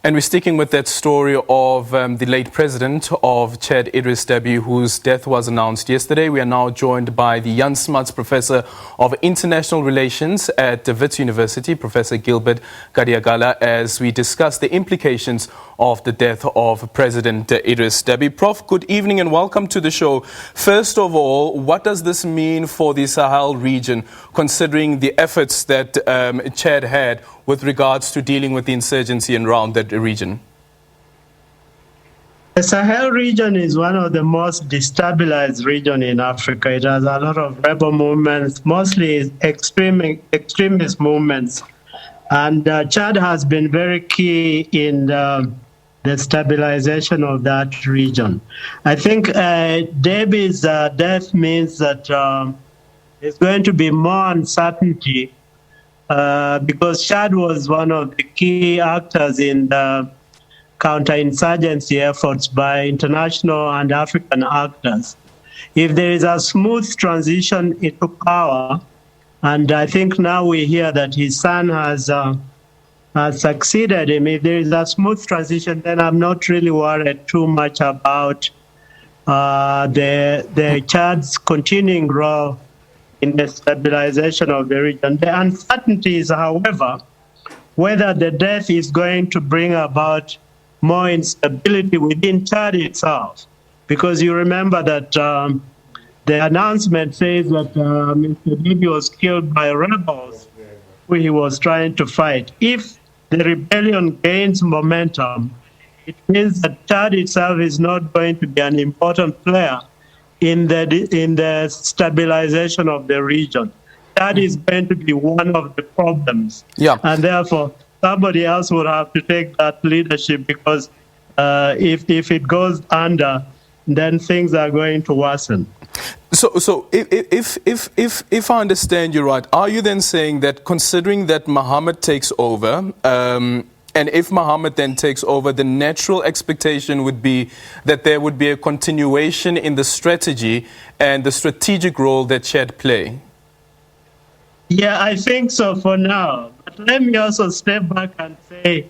And we're sticking with that story of the late president of Chad, Idriss Deby, whose death was announced yesterday. We are now joined by the young Smuts Professor of International Relations at the Wits University, Professor Gilbert Khadiagala, as we discuss the implications of the death of President Idriss Deby. Prof, good evening and welcome to the show. First of all, what does this mean for the Sahel region, considering the efforts that Chad had with regards to dealing with the insurgency around that region? The Sahel region is one of the most destabilized regions in Africa. It has a lot of rebel movements, mostly extremist movements. And Chad has been very key in the stabilization of that region. I think Deby's death means that there's going to be more uncertainty because Chad was one of the key actors in the counterinsurgency efforts by international and African actors. If there is a smooth transition into power, and I think now we hear that his son has succeeded him, if there is a smooth transition, then I'm not really worried too much about the Chad's continuing role in the stabilization of the region. The uncertainty is, however, whether the death is going to bring about more instability within Chad itself. Because you remember that the announcement says that Mr. Deby was killed by rebels who he was trying to fight. If the rebellion gains momentum, it means that Chad itself is not going to be an important player in the stabilization of the region. That is going to be one of the problems. Yeah. And therefore, somebody else would have to take that leadership because if it goes under, then things are going to worsen. So if I understand you right, are you then saying that considering that Mahamat takes over, and if Mahamat then takes over, the natural expectation would be that there would be a continuation in the strategy and the strategic role that Chad play? Yeah, I think so for now. But let me also step back and say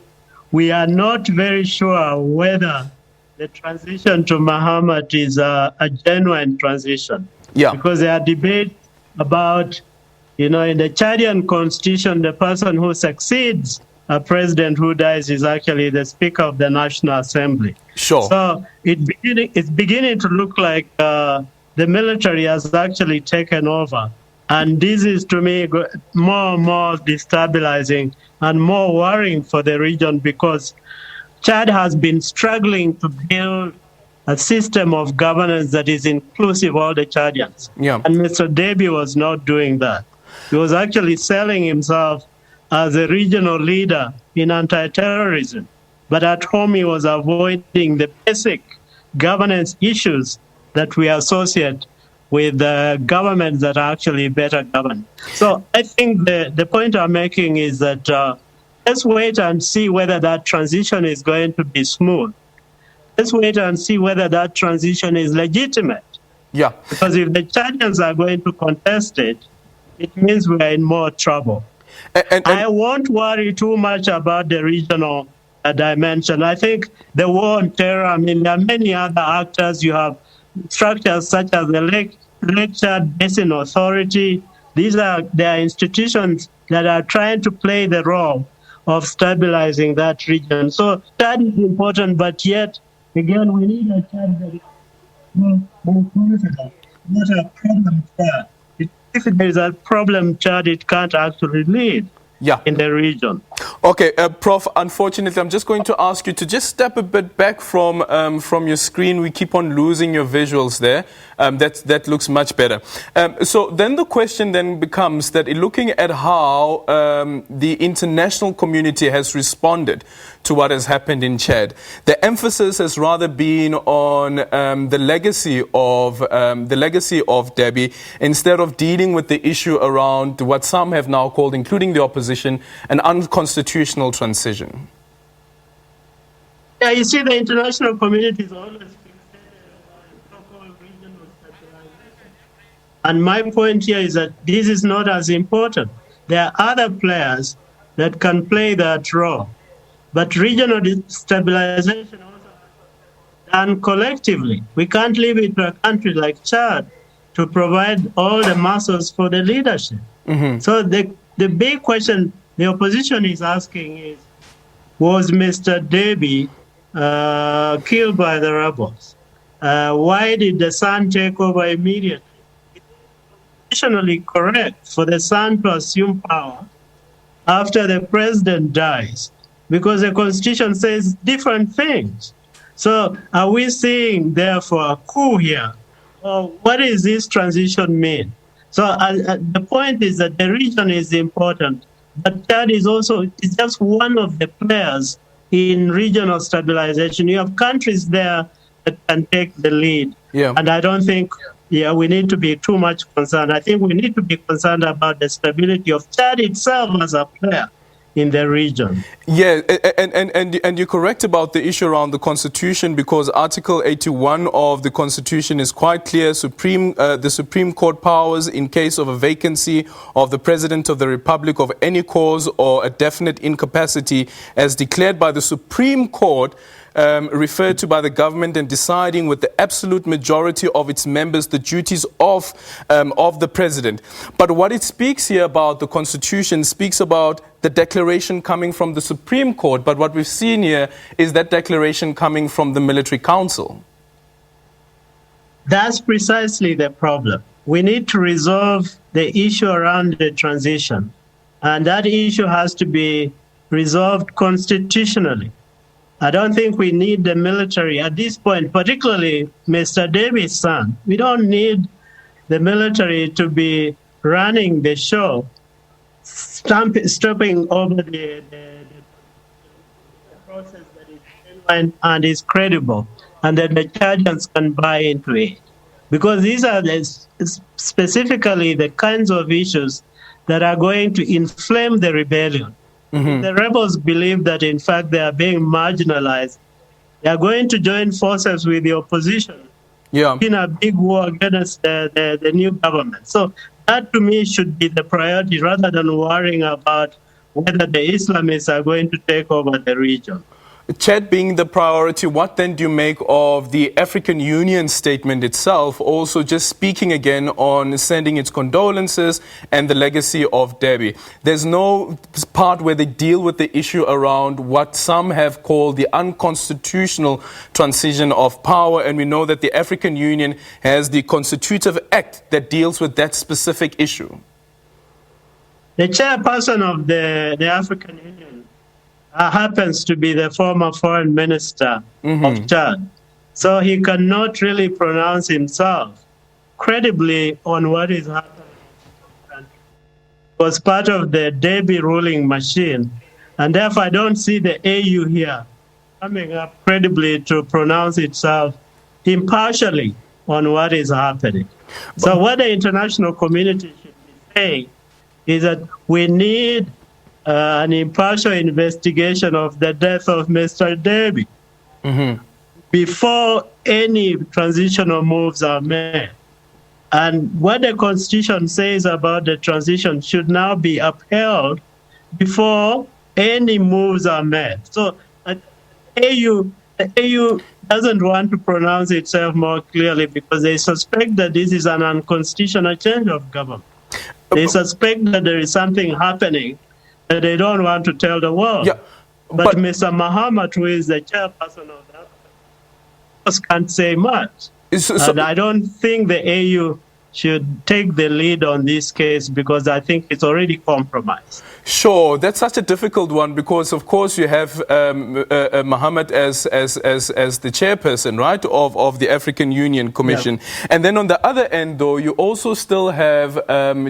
we are not very sure whether the transition to Mahamat is a genuine transition. Yeah. Because there are debates about, in the Chadian constitution, the person who succeeds a president who dies is actually the Speaker of the National Assembly. Sure. So it's beginning to look like the military has actually taken over. And this is, to me, more and more destabilizing and more worrying for the region because Chad has been struggling to build a system of governance that is inclusive of all the Chadians. Yeah. And Mr. Deby was not doing that. He was actually selling himself as a regional leader in anti-terrorism. But at home, he was avoiding the basic governance issues that we associate with governments that are actually better governed. So I think the point I'm making is that let's wait and see whether that transition is going to be smooth. Let's wait and see whether that transition is legitimate. Yeah. Because if the Chadians are going to contest it, it means we are in more trouble. And I won't worry too much about the regional dimension. I think the war on terror, there are many other actors. You have structures such as the Lake Chad Basin Authority. There are institutions that are trying to play the role of stabilizing that region. So Chad is important, but yet, again, we need a Chad that is more confident, not a problem Chad. If there is a problem Chad, it can't actually lead in the region. Okay, Prof, unfortunately, I'm just going to ask you to just step a bit back from your screen. We keep on losing your visuals there. That looks much better. So then the question then becomes that looking at how the international community has responded to what has happened in Chad, the emphasis has rather been on the legacy of Deby instead of dealing with the issue around what some have now called, including the opposition, an unconstitutional transition. Yeah, you see, the international community is always fixated on so-called regional stabilization. And my point here is that this is not as important. There are other players that can play that role. But regional stabilization also done collectively. We can't leave it to a country like Chad to provide all the muscles for the leadership. So the big question the opposition is asking is, was Mr. Deby killed by the rebels? Why did the son take over immediately? It's constitutionally correct for the son to assume power after the president dies, because the constitution says different things. So are we seeing, therefore, a coup here? Or what does this transition mean? So the point is that the region is important, but Chad is just one of the players in regional stabilization. You have countries there that can take the lead. Yeah. And I don't think we need to be too much concerned. I think we need to be concerned about the stability of Chad itself as a player in the region. Yeah, and you're correct about the issue around the Constitution, because Article 81 of the Constitution is quite clear. The Supreme Court powers in case of a vacancy of the President of the Republic of any cause or a definite incapacity as declared by the Supreme Court, referred to by the government, and deciding with the absolute majority of its members the duties of the president. But what it speaks here about, the Constitution speaks about the declaration coming from the Supreme Court, but what we've seen here is that declaration coming from the Military Council. That's precisely the problem. We need to resolve the issue around the transition, and that issue has to be resolved constitutionally. I don't think we need the military at this point, particularly Mr. Deby's son. We don't need the military to be running the show, stopping over the process that is genuine and is credible, and that the Chadians can buy into it. Because these are specifically the kinds of issues that are going to inflame the rebellion. If the rebels believe that, in fact, they are being marginalized, they are going to join forces with the opposition in a big war against the new government. So that, to me, should be the priority, rather than worrying about whether the Islamists are going to take over the region. Chad being the priority, what then do you make of the African Union statement itself, also just speaking again on sending its condolences and the legacy of Deby? There's no part where they deal with the issue around what some have called the unconstitutional transition of power, and we know that the African Union has the Constitutive Act that deals with that specific issue. The chairperson of the African Union happens to be the former foreign minister of Chad. So he cannot really pronounce himself credibly on what is happening in the country. He was part of the Deby ruling machine, and therefore I don't see the AU here coming up credibly to pronounce itself impartially on what is happening. So what the international community should be saying is that we need an impartial investigation of the death of Mr. Deby before any transitional moves are made. And what the Constitution says about the transition should now be upheld before any moves are made. So the AU doesn't want to pronounce itself more clearly because they suspect that this is an unconstitutional change of government. They suspect that there is something happening that they don't want to tell the world. Yeah, but Mr. Mahamat, who is the chairperson of that, can't say much. And I don't think the AU should take the lead on this case because I think it's already compromised. Sure, that's such a difficult one because, of course, you have Mahamat as the chairperson, right, of the African Union Commission. Yeah. And then on the other end, though, you also still have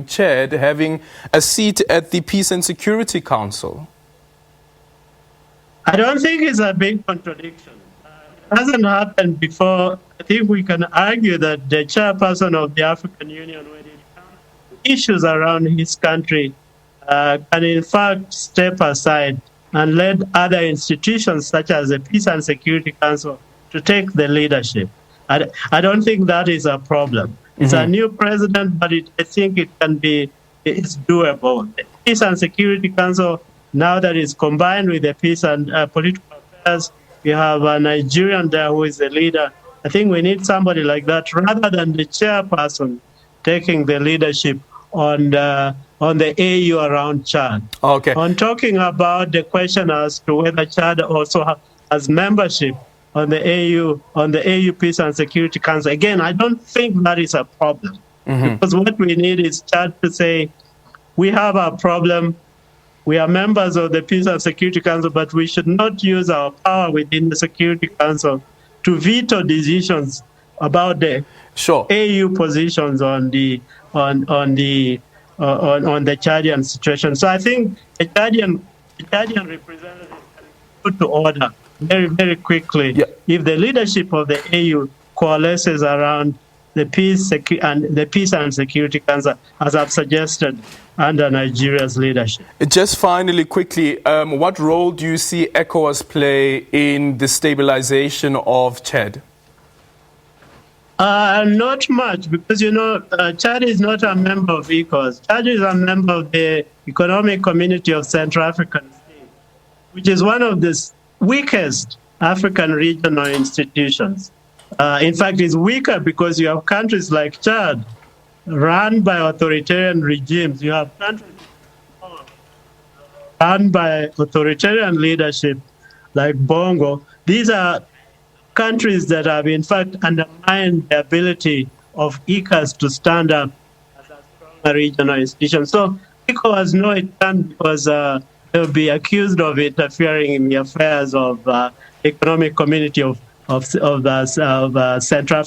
Chad having a seat at the Peace and Security Council. I don't think it's a big contradiction. It hasn't happened before. I think we can argue that the chairperson of the African Union, when it comes to issues around his country, can in fact step aside and let other institutions such as the Peace and Security Council to take the leadership. I don't think that is a problem. It's a new president, but I think it's doable. The Peace and Security Council now that is combined with the peace and political affairs. We have a Nigerian there who is the leader. I think we need somebody like that rather than the chairperson taking the leadership on the AU around Chad. Okay. On talking about the question as to whether Chad also has membership on the AU Peace and Security Council, again, I don't think that is a problem. Because what we need is Chad to say, we have a problem, we are members of the Peace and Security Council, but we should not use our power within the Security Council to veto decisions about the AU positions on the Chadian situation. So I think the Chadian representatives can put to order very, very quickly if the leadership of the AU coalesces around the Peace and Security Council, as I've suggested, under Nigeria's leadership. Just finally, quickly, what role do you see ECOWAS play in the stabilization of Chad? Not much, because, Chad is not a member of ECOWAS. Chad is a member of the Economic Community of Central African States, which is one of the weakest African regional institutions. In fact, it's weaker because you have countries like Chad run by authoritarian regimes. You have countries run by authoritarian leadership like Bongo. These are countries that have, in fact, undermined the ability of ECOWAS to stand up as a stronger regional institution. So ECOWAS know it can because they'll be accused of interfering in the affairs of the Economic Community of Central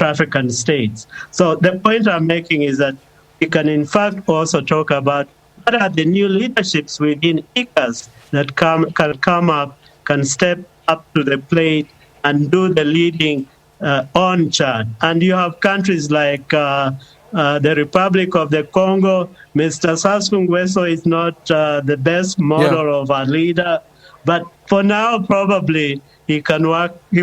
African states. So the point I'm making is that we can in fact also talk about what are the new leaderships within ECOWAS that can come up, can step up to the plate and do the leading on Chad. And you have countries like the Republic of the Congo. Mr. Sassou Nguesso is not the best model of a leader, but for now probably he can work with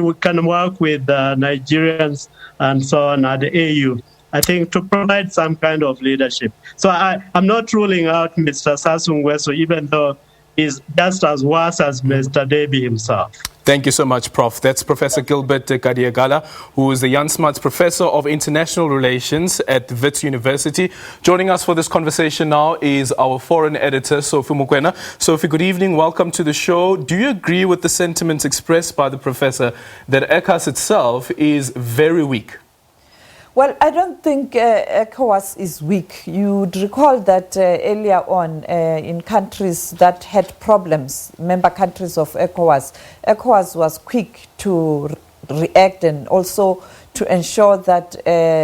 Nigerians and so on at the AU, I think, to provide some kind of leadership. So I'm not ruling out Mr. Sassou Nguesso, even though he's just as worse as Mr. Deby himself. Thank you so much, Prof. That's Professor Gilbert Khadiagala, who is the Smuts Professor of International Relations at Wits University. Joining us for this conversation now is our foreign editor, Sophie Mukwena. Sophie, good evening. Welcome to the show. Do you agree with the sentiments expressed by the professor that ECOWAS itself is very weak? Well, I don't think ECOWAS is weak. You'd recall that earlier on in countries that had problems, member countries of ECOWAS, ECOWAS was quick to react and also to ensure that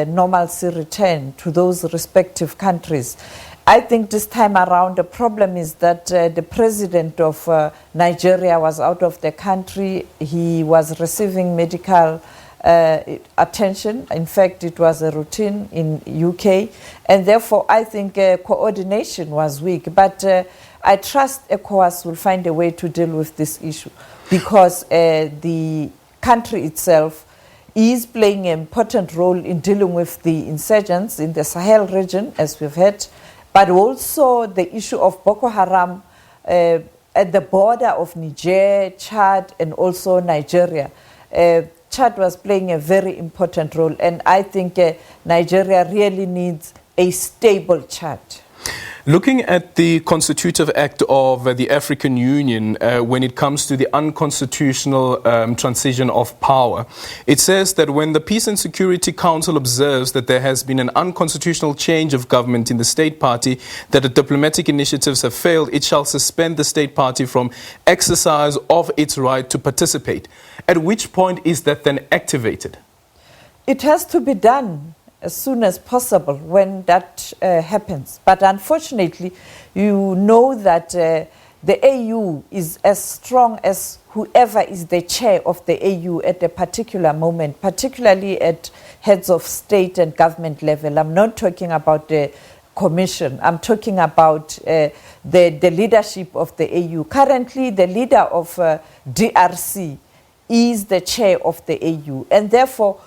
normalcy returned to those respective countries. I think this time around the problem is that the president of Nigeria was out of the country. He was receiving medical attention. In fact, it was a routine in UK, and therefore I think coordination was weak. But I trust ECOWAS will find a way to deal with this issue because the country itself is playing an important role in dealing with the insurgents in the Sahel region, as we've heard, but also the issue of Boko Haram at the border of Niger, Chad, and also Nigeria. Chad was playing a very important role, and I think Nigeria really needs a stable Chad. Looking at the Constitutive Act of the African Union, when it comes to the unconstitutional transition of power, it says that when the Peace and Security Council observes that there has been an unconstitutional change of government in the state party, that the diplomatic initiatives have failed, it shall suspend the state party from exercise of its right to participate. At which point is that then activated? It has to be done as soon as possible when that happens. But unfortunately, you know that the AU is as strong as whoever is the chair of the AU at a particular moment, particularly at heads of state and government level. I'm not talking about the commission. I'm talking about the leadership of the AU. Currently, the leader of DRC is the chair of the AU, and therefore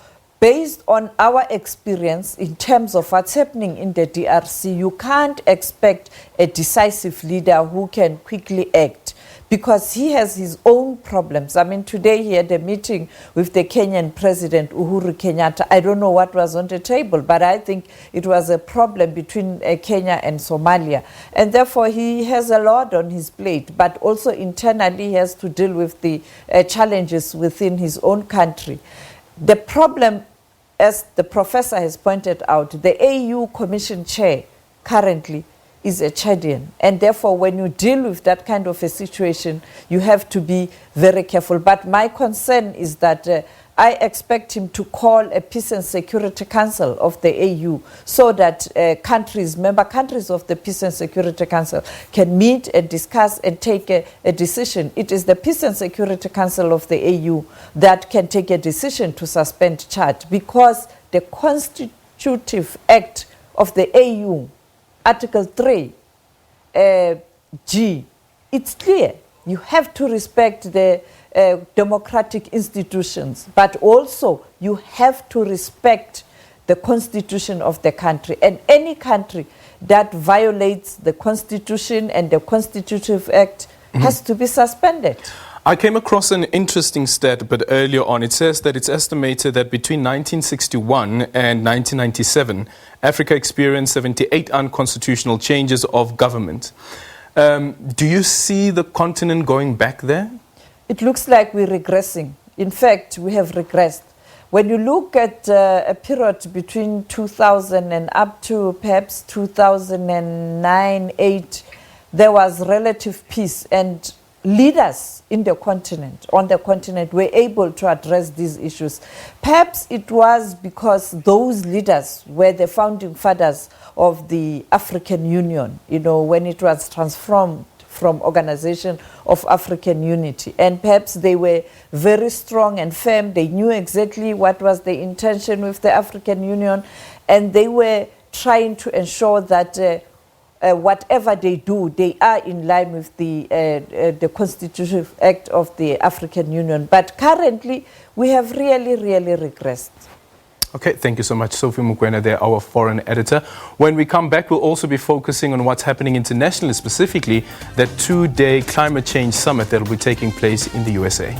based on our experience in terms of what's happening in the DRC, you can't expect a decisive leader who can quickly act, because he has his own problems. I mean, today he had a meeting with the Kenyan President, Uhuru Kenyatta. I don't know what was on the table, but I think it was a problem between Kenya and Somalia. And therefore, he has a lot on his plate, but also internally he has to deal with the challenges within his own country. The problem, as the professor has pointed out, the AU Commission Chair currently is a Chadian. And therefore, when you deal with that kind of a situation, you have to be very careful. But my concern is that I expect him to call a Peace and Security Council of the AU so that member countries of the Peace and Security Council can meet and discuss and take a decision. It is the Peace and Security Council of the AU that can take a decision to suspend Chad, because the Constitutive Act of the AU, Article 3, G, it's clear. You have to respect the democratic institutions, but also you have to respect the constitution of the country. And any country that violates the constitution and the Constitutive Act has to be suspended. I came across an interesting stat a bit earlier on. It says that it's estimated that between 1961 and 1997, Africa experienced 78 unconstitutional changes of government. Do you see the continent going back there? It looks like we're regressing. In fact, we have regressed. When you look at a period between 2000 and up to perhaps 2009-8, there was relative peace, and leaders on the continent were able to address these issues. Perhaps it was because those leaders were the founding fathers of the African Union, when it was transformed from Organization of African Unity. And perhaps they were very strong and firm. They knew exactly what was the intention with the African Union, and they were trying to ensure that whatever they do, they are in line with the Constitutive Act of the African Union. But currently, we have really, really regressed. Okay, thank you so much, Sophie Mukwena there, our foreign editor. When we come back, we'll also be focusing on what's happening internationally, specifically that two-day climate change summit that will be taking place in the USA.